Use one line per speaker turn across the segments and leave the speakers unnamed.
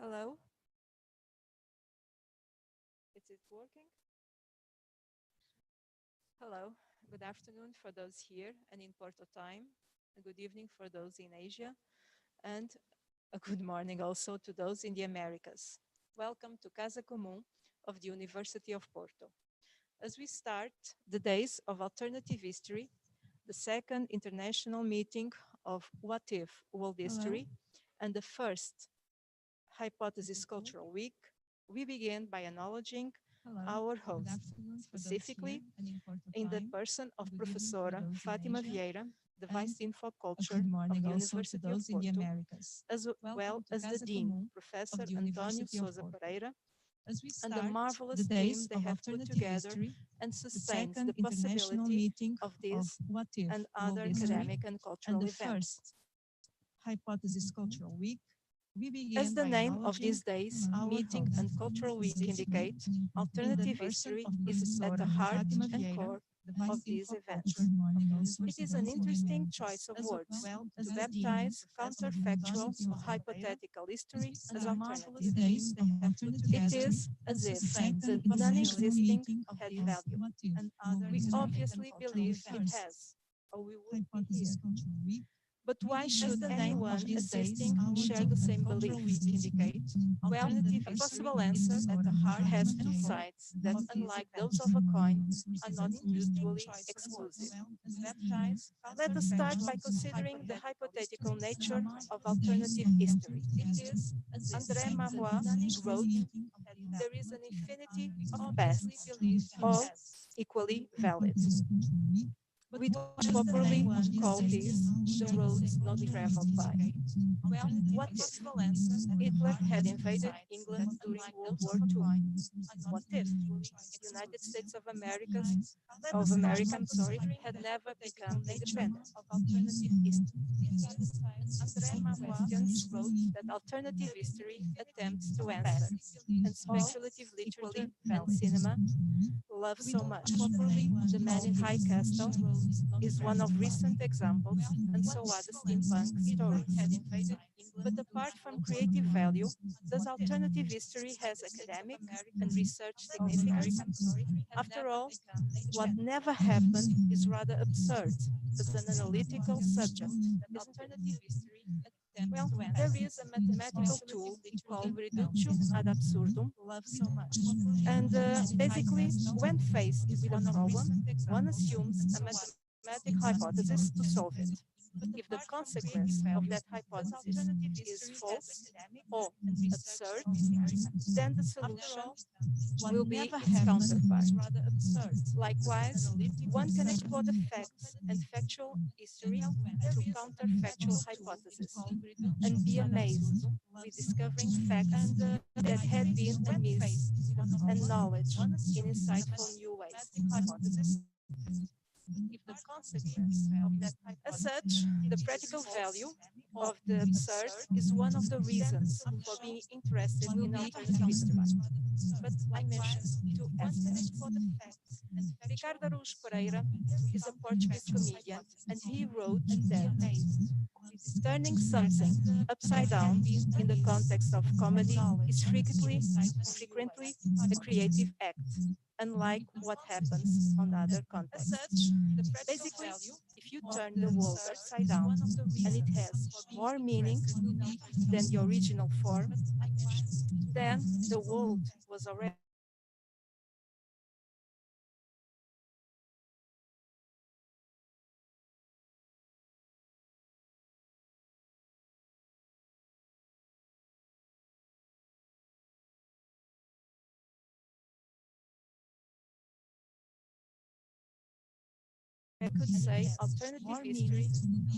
Hello. Is it working? Hello. Good afternoon for those here and in Porto time. A good evening for those in Asia. And a good morning also to those in the Americas. Welcome to Casa Comum of the University of Porto. As we start the days of alternative history, the second international meeting of What If World History, and the first Hypothesis Cultural Week, we begin by acknowledging our host, specifically in the person of Professora Fátima Vieira, the Vice Dean for Culture of the University of Porto, as well as the Dean, Professor António Sousa Pereira, and the marvelous team they have put together and sustains the possibility of this and other academic and cultural events.
Hypothesis Cultural Week,
as the name of these days, meeting and cultural week indicate, alternative history is at the heart and core of these events. It is an interesting choice of words to baptize counterfactual or hypothetical history as alternative. It is as if the non-existing had value. We obviously believe it has, or we would be here. But why should anyone assisting share the same belief indicate? Well, a possible answer at the heart has two sides that, unlike those of a coin, are not mutually exclusive. Let us start by considering the hypothetical nature of alternative history. André Marois wrote, "There is an infinity of pasts, all equally valid." We do properly call this the roads not traveled by. Well, what if Hitler had invaded England during World War II? What if the United States of America, had never become independent? Alternative history. André Marois wrote that alternative history attempts to answer, and speculative literature and cinema love so much. The Man in High Castle is one of recent examples, and so are the steampunk stories. But apart from creative value, does alternative history has academic and research significance? After all, what never happened is rather absurd as an analytical subject. Alternative history. Well, there is a mathematical tool called reductio ad absurdum, and basically, when faced with a problem, one assumes a mathematic hypothesis to solve it. If the consequence of that hypothesis is false or absurd, then the solution will be its counterpart. Likewise, one can explore the facts and factual history to counterfactual hypotheses and be amazed with discovering facts that had been amiss and knowledge in insightful new ways. As such, the practical value of the absurd is one of the reasons for being interested in alternative history. But I mentioned two aspects. Ricardo Araújo Pereira is a Portuguese comedian, and he wrote that turning something upside down in the context of comedy is frequently a creative act, unlike what happens on other contexts. Basically, if you turn the world upside down and it has more meaning than the original form, then the world was already I could say alternative history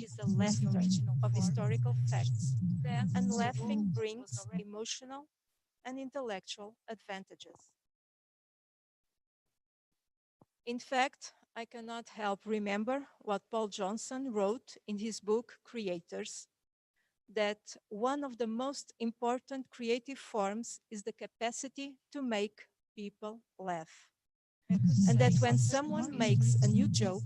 is the laughter of historical facts, and laughing brings emotional and intellectual advantages. In fact, I cannot help remember what Paul Johnson wrote in his book Creators, that one of the most important creative forms is the capacity to make people laugh. And that when someone makes a new joke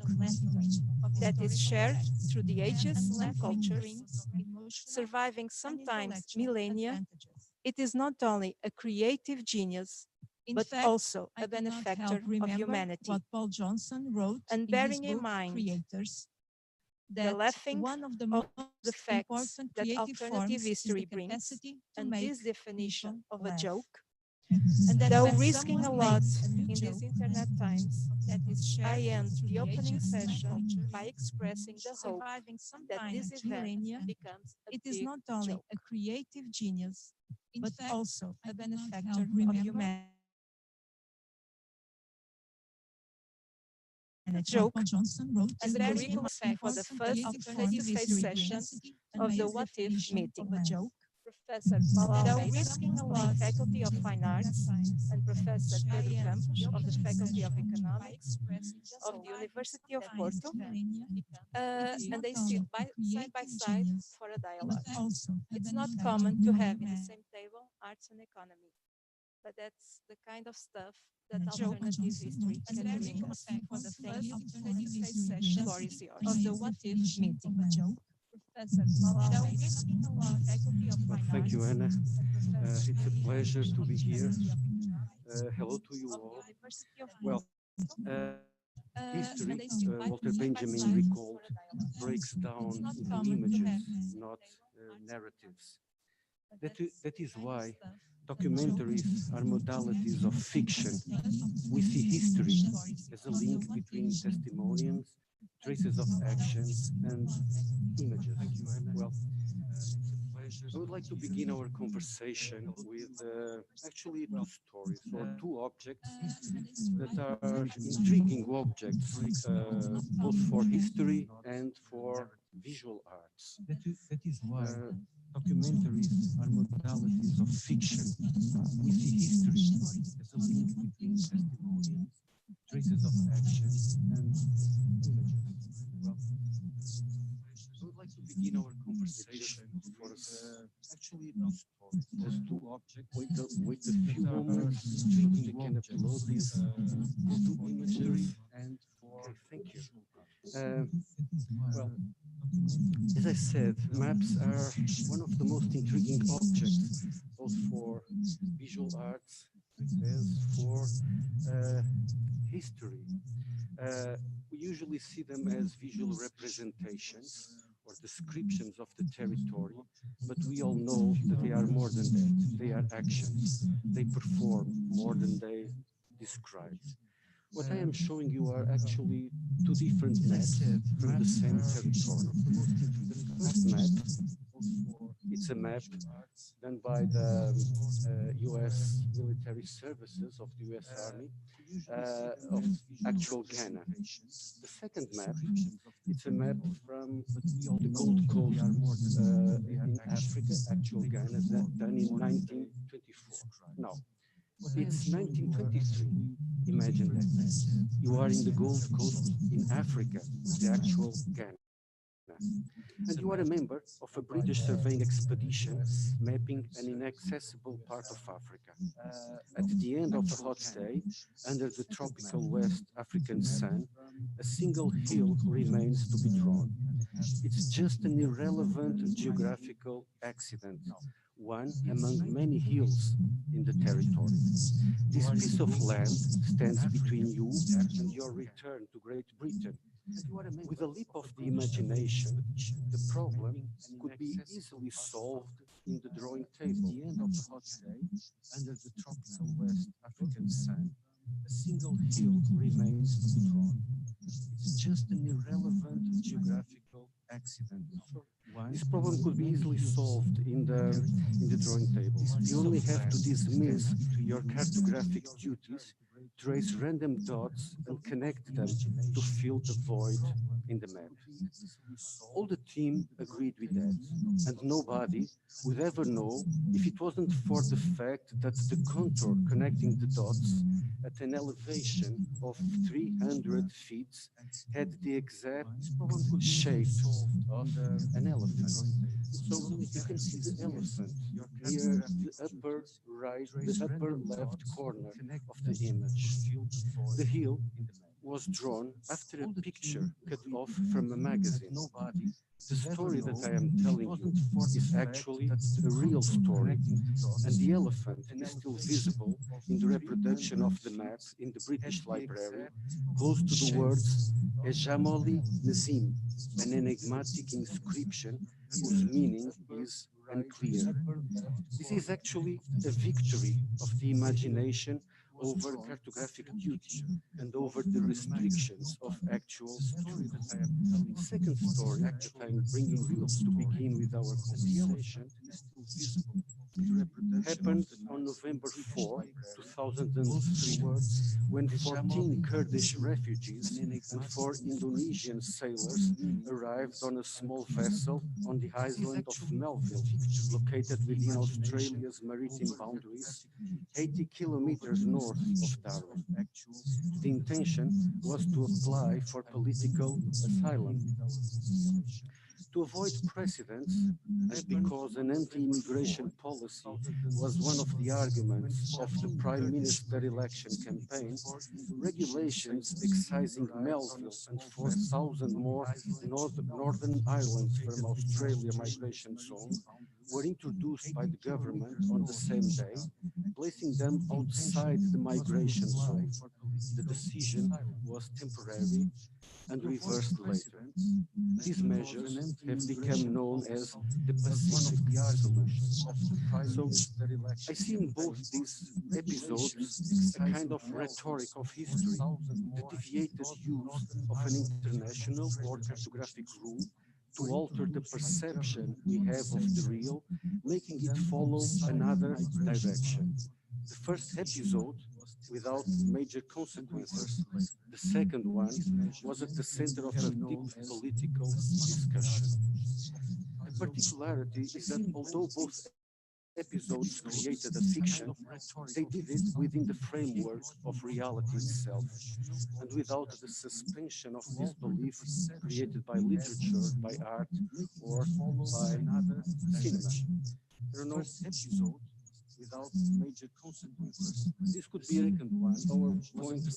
that is shared through the ages and cultures, surviving sometimes millennia, It is not only a creative genius,
In
but
fact,
also
I
a
cannot help
benefactor of
remember
humanity.
what Paul Johnson wrote
And
in his
bearing in
book,
mind
Creators,
the
that
laughing
one of the
of
most
the facts
important
that
creative
alternative
forms is the
history brings,
capacity to
and
make
this definition
people
of a
laugh.
joke,
And that
though
when
risking a
someone
lot
makes a new
in
joke
these internet times,
that is
I
shared
end
through
the opening
ages and
session
cultures,
by expressing the hope
surviving some
that
time
this
and
event
millennia,
becomes a
it is
big
not only
joke.
a creative genius, but
fact,
also
I
a
cannot help
benefactor of
remember
humanity.
Joke
Paul Johnson wrote
as
in
a
the
curriculum fact for the first face-to-face session of the What If meeting.
of a joke.
Professor Paula Risking of the Faculty of Fine Arts and Professor Pedro Campos of the Faculty of Economics of the University of Porto, and they sit side by side for a dialogue. It's not common to have in the same table arts and economy, but that's the kind of stuff that alternative history can bring us. For the first face-to-face session of the What If meeting.
Well, thank you, Anna. It's a pleasure to be here. Hello to you all. Well, history, Walter Benjamin recalled, breaks down into images, not narratives. That is why documentaries are modalities of fiction. We see history as a link between testimonials, traces of actions, and images. Thank you, Anna. Well, I would like to begin our conversation with actually two stories or two objects that are intriguing objects, both for history and for visual arts. Documentaries are modalities of fiction. We see history as a link between testimonials, traces of actions, and images. Well, I would like to begin our conversation for actually those two objects with a few moments we can upload these two images and for thank you. Well, as I said, maps are one of the most intriguing objects, both for visual arts as for history. We usually see them as visual representations or descriptions of the territory, but we all know that they are more than that. They are actions. They perform more than they describe. What I am showing you are actually two different maps from the same territory. The first map, it's a map done by the US military services of the US Army of actual Ghana. The second map, it's a map from the Gold Coast in Africa, actual Ghana, done in 1924. Now, it's 1923. Imagine that. You are in the Gold Coast in Africa, the actual Ghana. And you are a member of a British surveying expedition mapping an inaccessible part of Africa. At the end of a hot day, under the tropical West African sun, a single hill remains to be drawn. It's just an irrelevant geographical accident, one among many hills in the territory. This piece of land stands between you and your return to Great Britain. With a leap of the imagination, the problem could be easily solved in the drawing table. At the end of the hot day, under the tropical West African sun, a single hill remains to be drawn. It's just an irrelevant geographical accident. This problem could be easily solved in the drawing table. You only have to dismiss your cartographic duties, trace random dots and connect them to fill the void in the map. All the team agreed with that, and nobody would ever know if it wasn't for the fact that the contour connecting the dots at an elevation of 300 feet had the exact shape of an elephant. So you can see the elephant near the upper right, the upper left corner of the image. The hill was drawn after a picture cut off from a magazine. The story that I am telling you is actually a real story, and the elephant is still visible in the reproduction of the map in the British Library, close to the words Ejamoli Nazim, an enigmatic inscription whose meaning is unclear. This is actually a victory of the imagination over cartographic duty and over the restrictions of actual story. The second story that I'm bringing you to begin with our conversation happened on November 4, 2003, when 14 Kurdish refugees and 4 Indonesian sailors arrived on a small vessel on the island of Melville, located within Australia's maritime boundaries, 80 kilometers north of Darwin. The intention was to apply for political asylum. To avoid precedents, and because an anti-immigration policy was one of the arguments of the Prime Minister election campaign, regulations excising Melville and 4,000 more Northern Islands from Australia migration zone were introduced by the government on the same day, placing them outside the migration zone. The decision was temporary and reversed later. These measures have become known as the Pacific solution. So I see in both these episodes a kind of rhetoric of history, the deviated use of an international or cartographic rule to alter the perception we have of the real, making it follow another direction. The first episode, without major consequences, the second one was at the center of a deep political discussion. The particularity is that although both episodes created a fiction, they did it within the framework of reality itself, and without the suspension of disbelief created by literature, by art, or by cinema. There are no episodes without major consequences. This could be reckoned our point of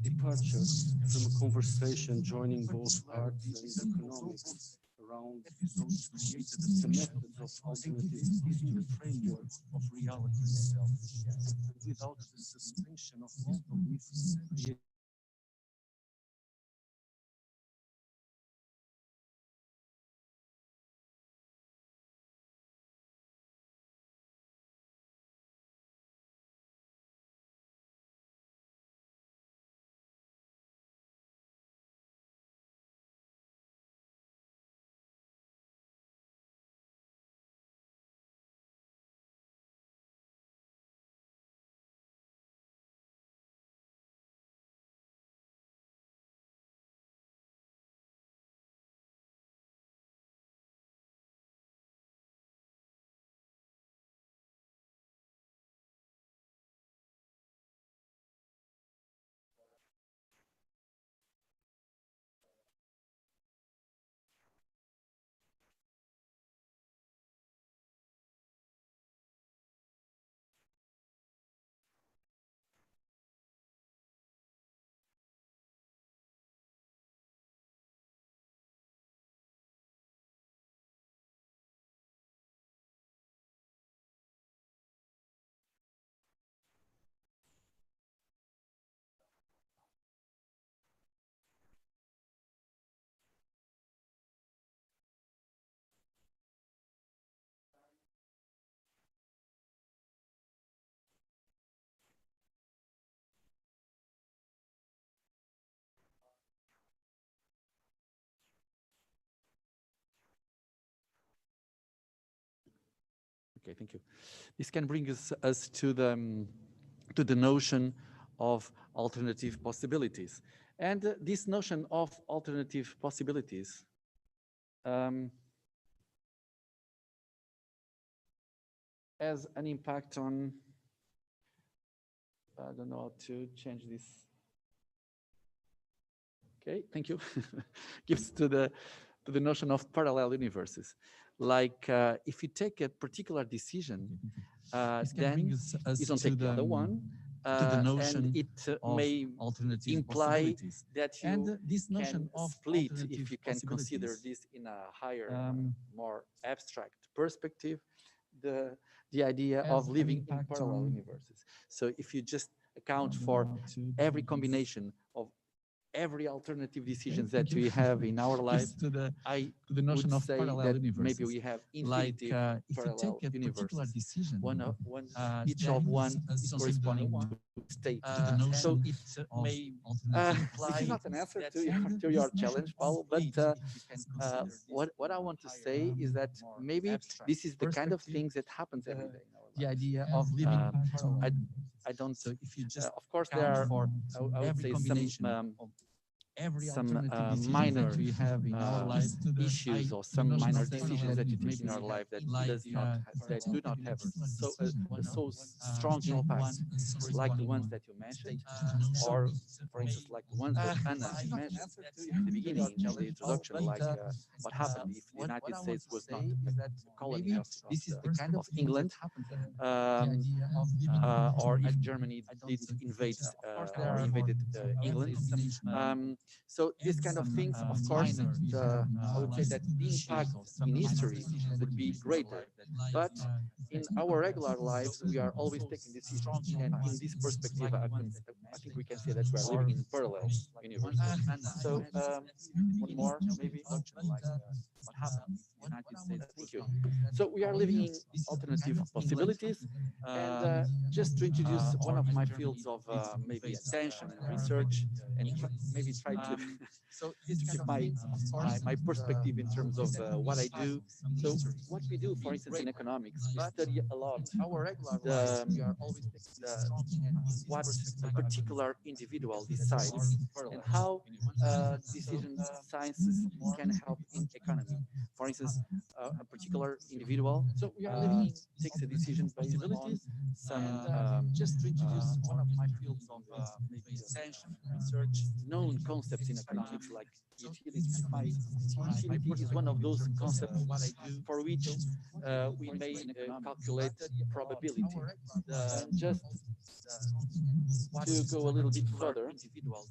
departure from a conversation joining both art and economics around the methods of alternative history framework of reality itself, and without the suspension of disbelief created.
Okay, thank you. This can bring us to the notion of alternative possibilities. And this notion of alternative possibilities has an impact on, I don't know how to change this. Okay, thank you. Gives to the notion of parallel universes. Like if you take a particular decision, then you don't take the other one, and
notion
it
of
may
alternative
imply
possibilities.
that
And
you
this
can
notion of
split,
alternative
if you can consider
possibilities,
this in a higher, more abstract perspective, the idea
has
of
an
living in
impact
parallel
on-
universes. So if you just account for every combination of every alternative decisions that we have in our life,
just to the
I
the notion
would
of
say
parallel
that
universes.
maybe we have
Like
infinity
if you
parallel
take a particular
universes.
decision,
Each
that
of one
is
is
something
corresponding
that
to state.
to the
So
notion
it
of
may
alternative
this is not an answer
that
to your,
and
to
this
your
notion
challenge,
of
Paulo, but
weight, if you can consider this
what I want to say is that maybe this is the kind of things that happens every day in our
the
lives.
idea of living
I don't,
so if you just
of course, there
account
are,
for
I would
every
say,
combination
some
every
some
alternative decision
minor
that we have in our life
issues or some
notion
minor
of parallel
decisions that you take
universes,
in your life that
like,
does not that do not have so so strong impact like the ones that you mentioned, or for instance like the ones that Anna mentioned in the beginning in the introduction, like what happened if the United States was not a colony of,
this is the kind of
England, or if Germany didn't invade or invaded England. So these kind of things, of course, I would say that the impact in history would be greater. But in our regular lives, we are always taking decisions. And in this perspective, I think we can say that we are living in parallel universes. So one more, maybe. What happened in the United States? Thank you. So we are living in alternative possibilities. And just to introduce one of my fields of maybe attention and research, and maybe try to keep my perspective in terms of what I do. So what we do, for instance, in economics, we study a lot what a particular individual decides and how decision sciences can help in economy. For instance, a particular individual takes a decision based on some just to introduce one of my fields of maybe attention research, known concepts in economics like utility. Utility is one of those concepts for which we may calculate probability. Just to go a little bit further,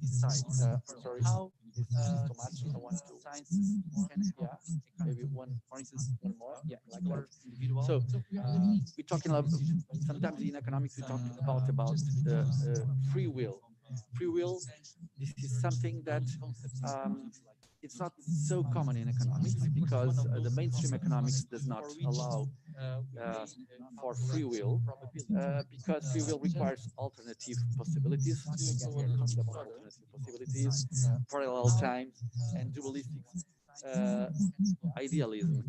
sorry, how this is too much. I want to maybe one, for instance, one more, like that. So we're talking about sometimes in economics we talk about free will. Free will. This is something that it's not so common in economics because the mainstream economics does not allow for free will because free will requires alternative possibilities. Again, we're talking about alternative possibilities, parallel times, and dualistic idealism.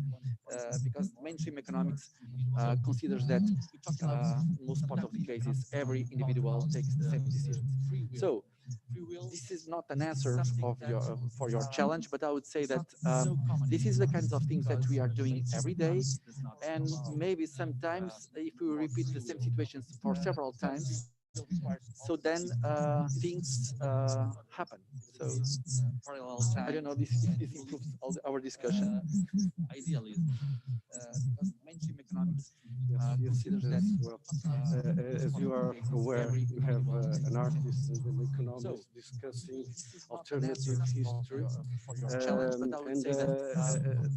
Because mainstream economics considers that most part of the cases every individual takes the same decisions. So this is not an answer of for your challenge, but I would say that this is the kinds of things that we are doing every day, and maybe sometimes if we repeat the same situations for several times, so then things happen. So I don't know if this improves our discussion. Idealism. Mainstream economics considers that.
Well, as you are aware, you have an artist and an economist discussing alternative history. And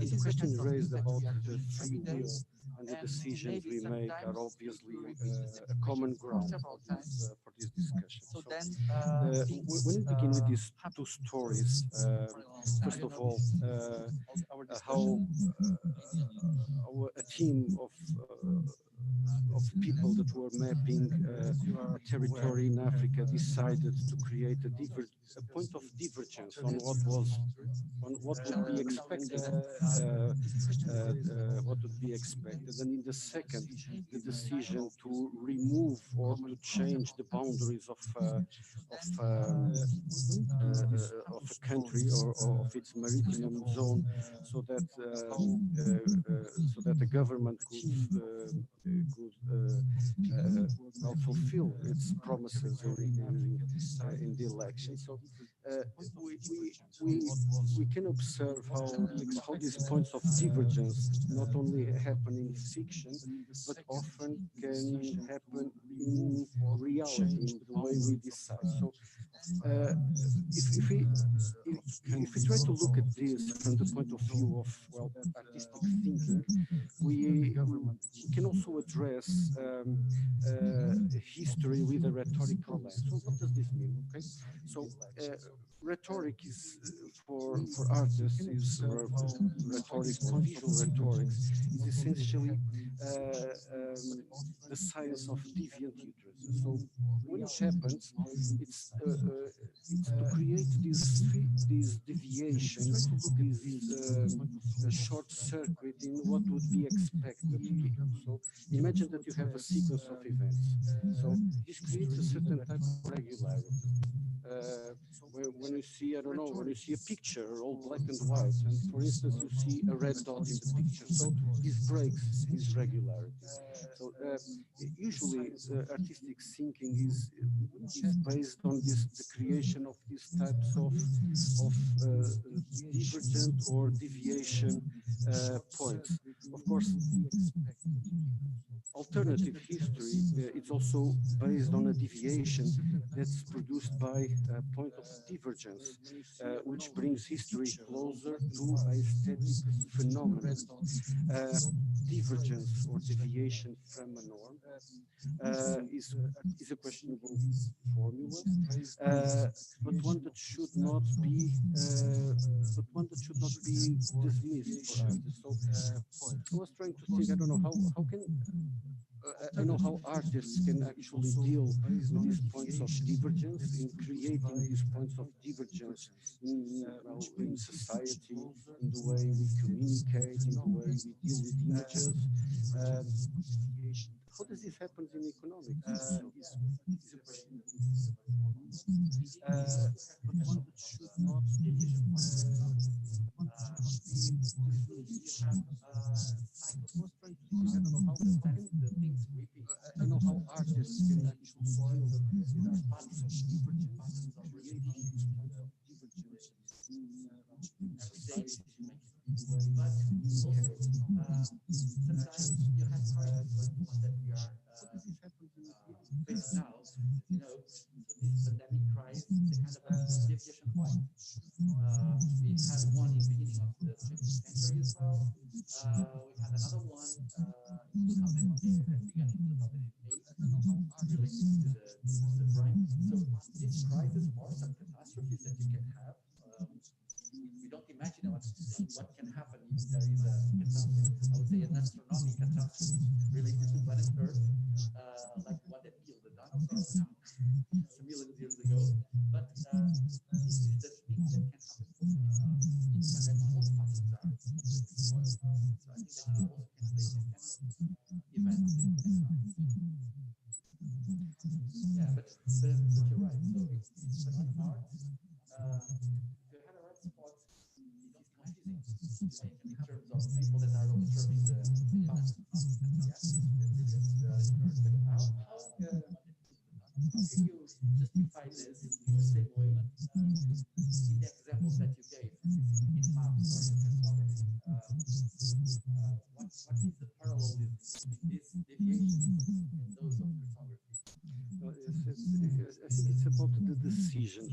the question raised about the free will and the decisions we make are obviously a common ground for this discussion. So when we begin with these two stories, first of all, how a team of people that were mapping a territory in Africa decided to create a point of divergence on what would be expected, and in the second, the decision to remove or to change the boundaries of a country or of its maritime zone, so that the government could could well fulfill its promises in the election. So we can observe how these points of divergence not only happen in fiction, but often can happen in reality, in the way we decide. So if we try to look at this from the point of view of artistic thinking, we can also address history with a rhetorical lens. So what does this mean? Okay, so rhetoric is for artists is or rhetoric or visual rhetorics is essentially the science of deviant utterances. So when it happens, it's to create these deviations, this short circuit in what would be expected. So imagine that you have a sequence of events. So this creates a certain type of regularity. When you see, I don't know, when you see a picture all black and white, and for instance you see a red dot in the picture, so this breaks this regularity. So usually artistic thinking is based on the creation of these types of divergent or deviation points. Of course, alternative history, it's also based on a deviation that's produced by a point of divergence, which brings history closer to aesthetic phenomena. Divergence or deviation from a norm is a questionable formula, but one that should not be dismissed for artists. So I was trying to think, I don't know how can I know how artists can actually deal with these points of divergence in creating these points of divergence in society, in the way we communicate, in the way we deal with images. How does this happen in economics? But one that should not be I don't know how artists can actually deal with our patterns of divergence of creating these points of divergence in society. But sometimes you have crises like the one that we are facing now. You know, so this pandemic crisis is a kind of a deviation point. We had one in the beginning of the 20th century as well. We had another one in 2008 that began in 2008 related to the crime. So this crisis or some catastrophes that you can have. We don't imagine what can happen if there is a catastrophe. I would say an astronomical catastrophe related to planet Earth, like the one that killed the dinosaurs some millions of years ago. But this is the thing that can happen and all patterns are. So I think that you also can play this kind of events. Yeah, but you're right. So but in art, you had a right spot. It is confusing in terms of people that are observing the past. How can you justify this in the same way in the examples that you gave in maps or in photography? What is the parallelism between this deviation and those of photography? Well, I think it's about the decisions.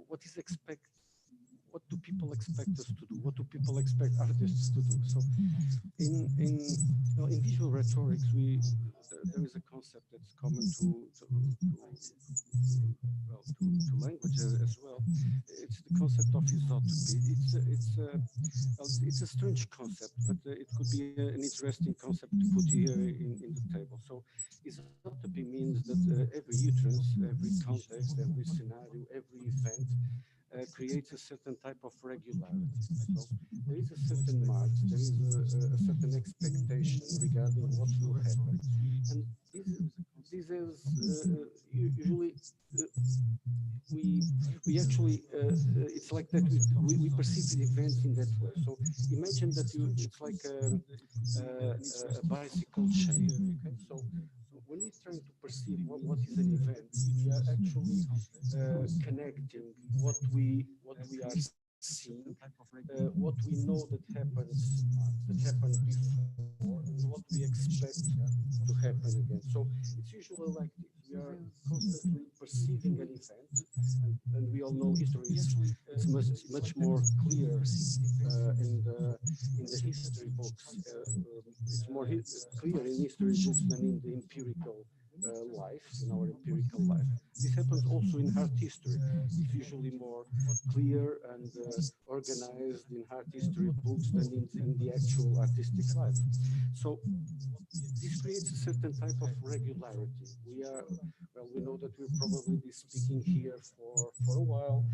What is expected? What do people expect us to do? What do people expect artists to do? So, in visual rhetorics, there is a concept that's common to language as well. It's the concept of isotopy. It's a strange concept, but it could be an interesting concept to put here in the table. So, isotopy means that every utterance, every context, every scenario, every event creates a certain type of regularity. So there is a certain mark, there is a certain expectation regarding what will happen. And this is usually we actually it's like that we perceive the events in that way. So imagine that it's like a bicycle chain. Okay, so when we're trying to perceive what is an event, we are actually connecting what we are seeing, what we know that happened before, and what we expect to happen again. So it's usually like this. We are constantly perceiving an event, and we all know history is much more clear in the history books. It's more clear in history books than in the empirical life, in our empirical life. This happens also in art history. It's usually more clear and organized in art history books than in the actual artistic life. So this creates a certain type of regularity. We know that we'll probably be speaking here for a while,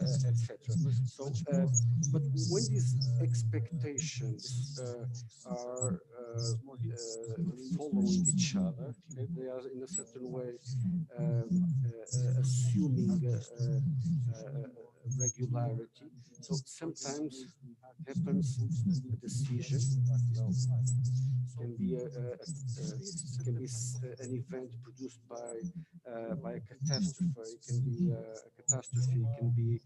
etc. So, but when these expectations are following each other, okay, they are in a certain way assuming regularity. So sometimes happens a decision. Well, can be an event produced by a catastrophe. It can be a catastrophe. It can be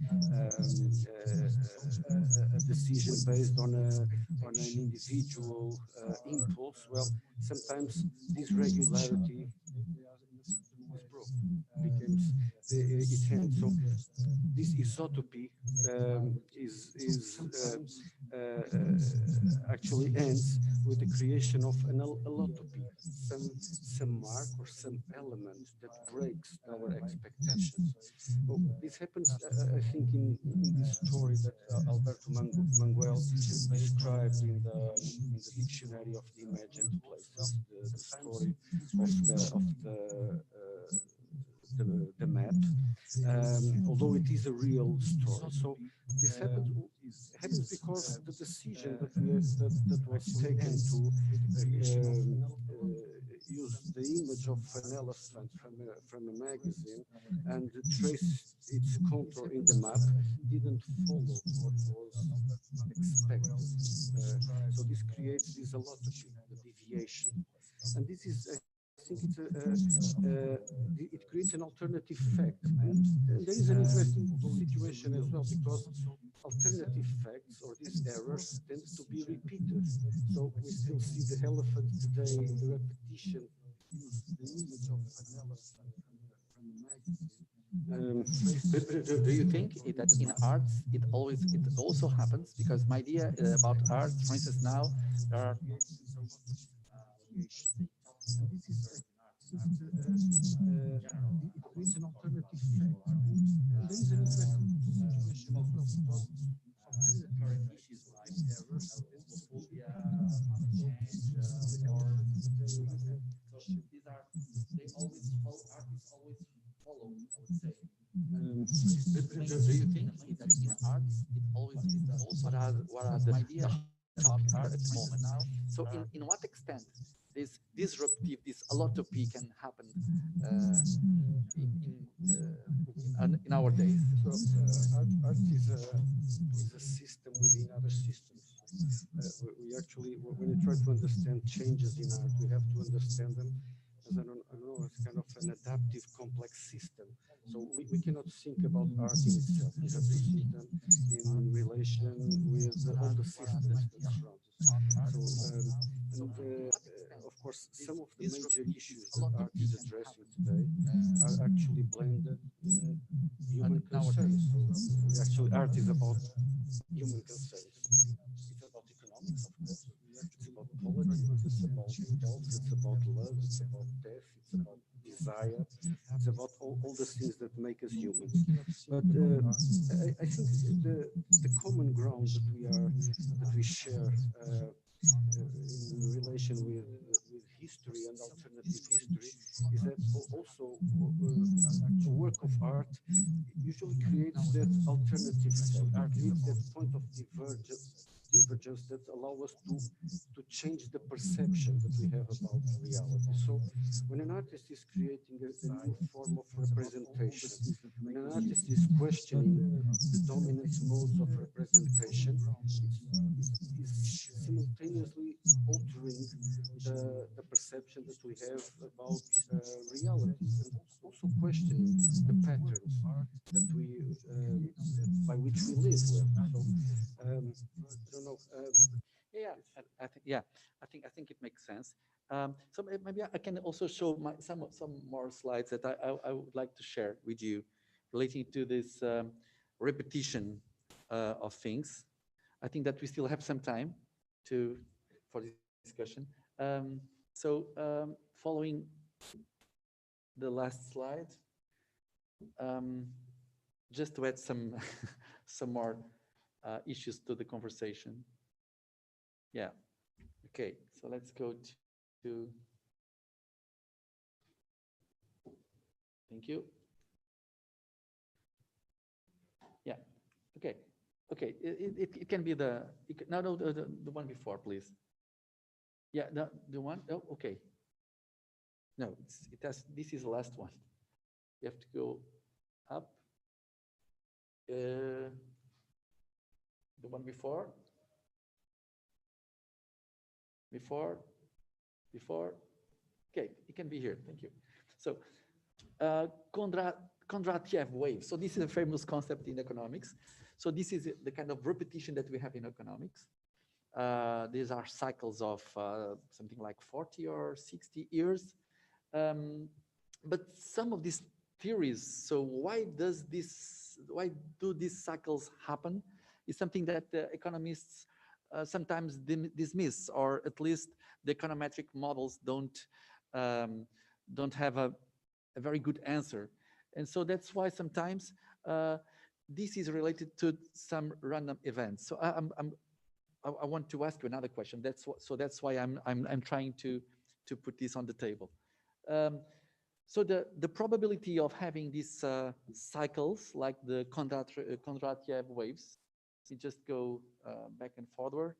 a decision based on an individual impulse. Well, sometimes this regularity is broken, becomes it ends. So this isotopy actually ends with the creation of an allotopy, some mark or some element that breaks our expectations. Well, this happens, I think, in this story that Alberto Manguel described in the Dictionary of the Imagined Places, the story of the map, although it is a real story. So this happens because the decision that was taken to use the image of an elephant from a magazine and trace its contour in the map didn't follow what was expected. So this creates this allotopy, the deviation, and this is. I think it creates an alternative fact, and there is an interesting situation as well, because alternative facts or these errors tend to be repeated. So we still see the elephant today in the repetition, the image of an elephant from a magazine.
Do you think that in art it also happens? Because my idea about art, for instance, now there are
it creates an alternative fact. There is an interesting situation of alternative issues like errors, homophobia, they always follow, artists always follow, I would say.
do you think that in art it always is also what are the idea about art at the moment now? So in what extent this disruptive, this allotopy can happen in our days?
So art is a system within other systems. We actually, when you try to understand changes in art, we have to understand them as as kind of an adaptive, complex system. So we cannot think about art in itself. We have to see them in relation with all the systems that surround us. So, of course, some of the major issues that art is addressing today are actually blended in human concerns. So actually, art is about human concerns. It's about economics, of course. It's about politics, it's about health, it's about love, it's about death, it's about desire, it's about all the things that make us human. But I think the common ground that we share in relation with history and alternative history is that also a work of art usually creates that alternative state, creates that point of divergence that allow us to change the perception that we have about reality. So when an artist is creating a new form of representation, when an artist is questioning the dominant modes of representation, is simultaneously altering the perception that we have about reality, and also questioning the patterns that we by which we live with. So I don't know.
Yeah, I think it makes sense. So maybe I can also show some more slides that I would like to share with you relating to this repetition of things. I think that we still have some time for this discussion. Following the last slide, just to add some some more issues to the conversation. Yeah. Okay. So let's go to. Thank you. Yeah. Okay. Okay. It can be the one before, please. Yeah. The one. Oh, okay. No, it has. This is the last one. You have to go up. The one before. Before. Okay, it can be here. Thank you. So, Kondratiev wave. So this is a famous concept in economics. So this is the kind of repetition that we have in economics. These are cycles of something like 40 or 60 years. But some of these theories, so why do these cycles happen, is something that economists sometimes dismiss, or at least the econometric models don't have a very good answer. And so that's why sometimes this is related to some random events. So I want to ask you another question. That's why I'm trying to put this on the table. So the probability of having these cycles like the Kondratiev waves, you just go back and forward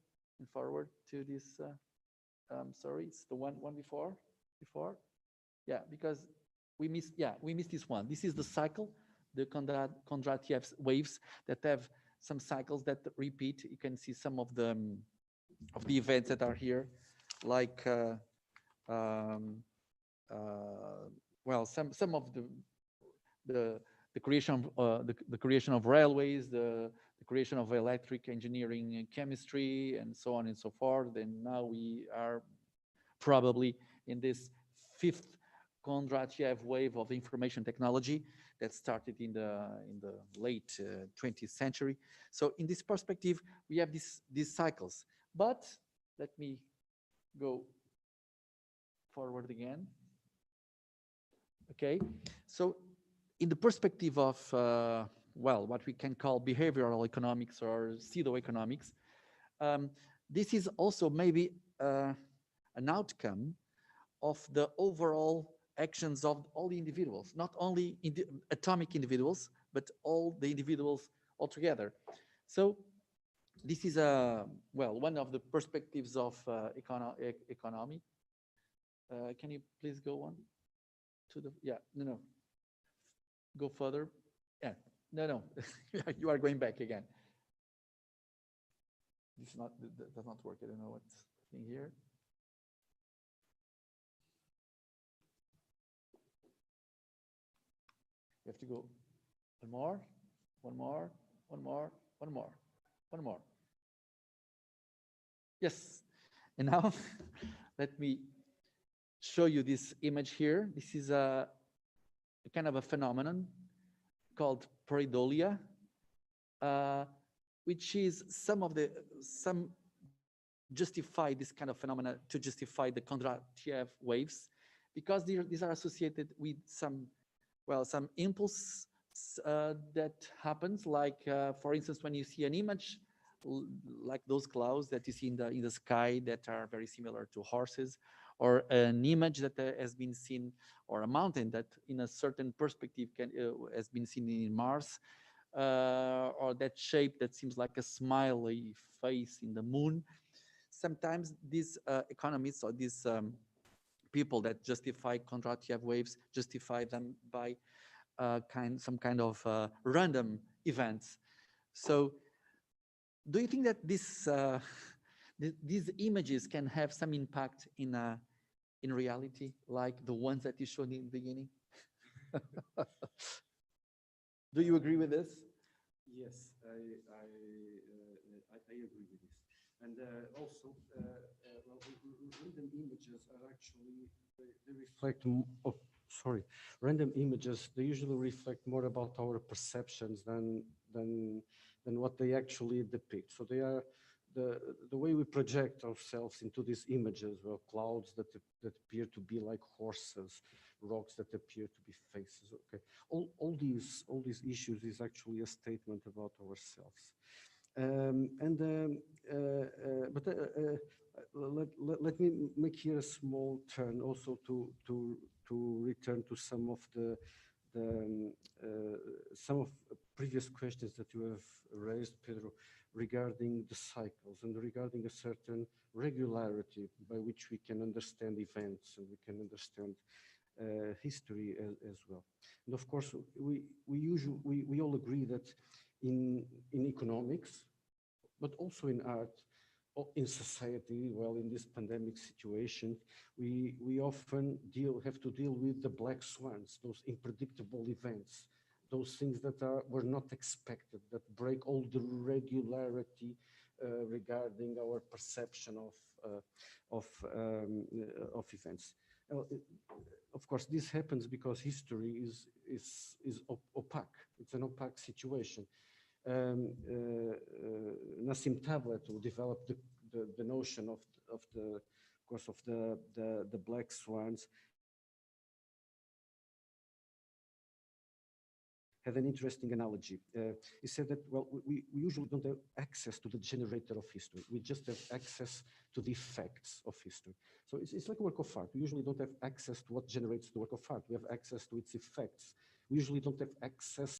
to this. Sorry, it's the one before. Yeah, because we missed this one. This is the cycle, the Kondratiev waves that have some cycles that repeat. You can see some of the events that are here, like well, some of the creation of the creation of railways, the creation of electric engineering and chemistry, and so on and so forth. And now we are probably in this fifth Kondratiev wave of information technology that started in the late 20th century. So in this perspective, we have these cycles. But let me go forward again. Okay, so in the perspective of well, what we can call behavioral economics or pseudo-economics, this is also maybe an outcome of the overall actions of all the individuals, not only atomic individuals, but all the individuals altogether. So this is well, one of the perspectives of economy. Can you please go on to the, no, go further. Yeah, no, you are going back again. This does not work. I don't know what's happening here. You have to go one more. Yes, and now let me show you this image here. This is a kind of a phenomenon called pareidolia, which is some justify this kind of phenomena to justify the Kondratiev waves, because these are associated with some impulse that happens, like for instance, when you see an image like those clouds that you see in the sky that are very similar to horses, or an image that has been seen, or a mountain that in a certain perspective has been seen in Mars, or that shape that seems like a smiley face in the moon. Sometimes these economists or these people that justify Kondratiev waves justify them by some kind of random events. So do you think that these images can have some impact in reality, like the ones that you showed in the beginning? Do you agree with this?
Yes, I agree with this. And also, well, random images are actually, they reflect, random images, they usually reflect more about our perceptions than what they actually depict. So they are, the way we project ourselves into these images, well, clouds that appear to be like horses, rocks that appear to be faces. Okay, all these issues is actually a statement about ourselves. Let me make here a small turn also to return to some of some of previous questions that you have raised, Pedro, regarding the cycles and regarding a certain regularity by which we can understand events and we can understand history as well. And of course, we all agree that in economics, but also in art, or in society, well, in this pandemic situation, we often have to deal with the black swans, those unpredictable events, those things that were not expected, that break all the regularity regarding our perception of events. Of course, this happens because history is opaque. It's an opaque situation. Nassim Taleb, who developed the notion of the black swans, had an interesting analogy. He said that, well, we usually don't have access to the generator of history. We just have access to the effects of history. So it's like a work of art. We usually don't have access to what generates the work of art. We have access to its effects. We usually don't have access